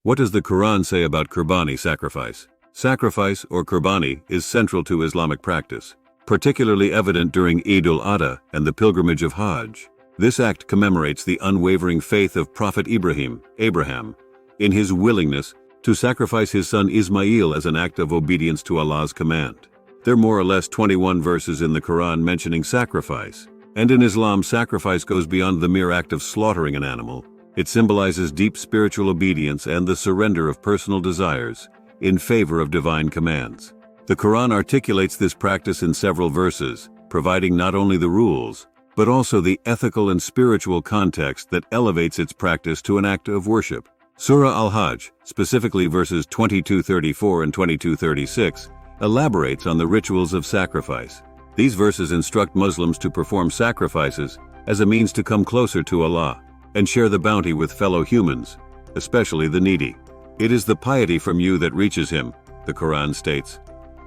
What does the Quran say about Qurbani sacrifice? Sacrifice, or Qurbani, is central to Islamic practice, particularly evident during Eid al-Adha and the pilgrimage of Hajj. This act commemorates the unwavering faith of Prophet Abraham, in his willingness to sacrifice his son Ismail as an act of obedience to Allah's command. There are more or less 21 verses in the Quran mentioning sacrifice, and in Islam, sacrifice goes beyond the mere act of slaughtering an animal. It symbolizes deep spiritual obedience and the surrender of personal desires in favor of divine commands. The Quran articulates this practice in several verses, providing not only the rules, but also the ethical and spiritual context that elevates its practice to an act of worship. Surah Al-Hajj, specifically verses 22:34 and 22:36, elaborates on the rituals of sacrifice. These verses instruct Muslims to perform sacrifices as a means to come closer to Allah and share the bounty with fellow humans, especially the needy. It is the piety from you that reaches him, the Quran states,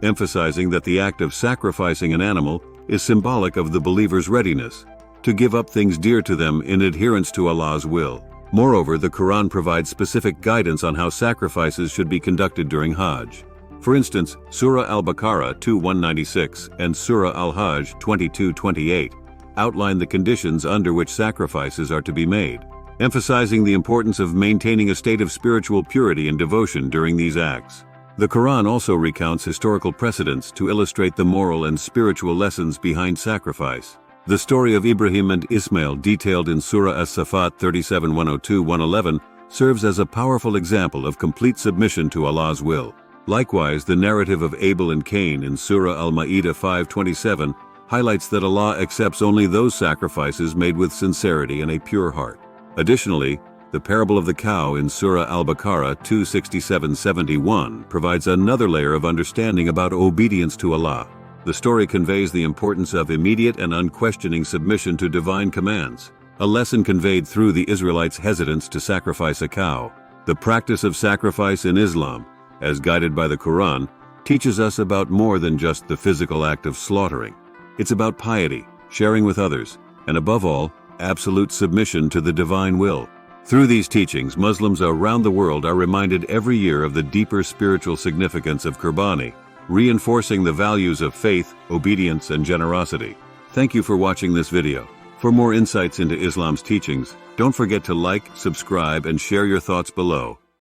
emphasizing that the act of sacrificing an animal is symbolic of the believer's readiness to give up things dear to them in adherence to Allah's will. Moreover, the Quran provides specific guidance on how sacrifices should be conducted during Hajj. For instance, Surah Al-Baqarah 2:196 and Surah Al-Hajj 22:28 outline the conditions under which sacrifices are to be made, emphasizing the importance of maintaining a state of spiritual purity and devotion during these acts. The Quran also recounts historical precedents to illustrate the moral and spiritual lessons behind sacrifice. The story of Ibrahim and Ismail, detailed in Surah As-Safat 37:102-111, serves as a powerful example of complete submission to Allah's will. Likewise, the narrative of Abel and Cain in Surah Al-Ma'idah 5:27 highlights that Allah accepts only those sacrifices made with sincerity and a pure heart. Additionally, the parable of the cow in Surah Al-Baqarah 2:67-71 provides another layer of understanding about obedience to Allah. The story conveys the importance of immediate and unquestioning submission to divine commands, a lesson conveyed through the Israelites' hesitance to sacrifice a cow. The practice of sacrifice in Islam, as guided by the Quran, teaches us about more than just the physical act of slaughtering. It's about piety, sharing with others, and above all, absolute submission to the divine will. Through these teachings, Muslims around the world are reminded every year of the deeper spiritual significance of Qurbani, reinforcing the values of faith, obedience, and generosity. Thank you for watching this video. For more insights into Islam's teachings, don't forget to like, subscribe, and share your thoughts below.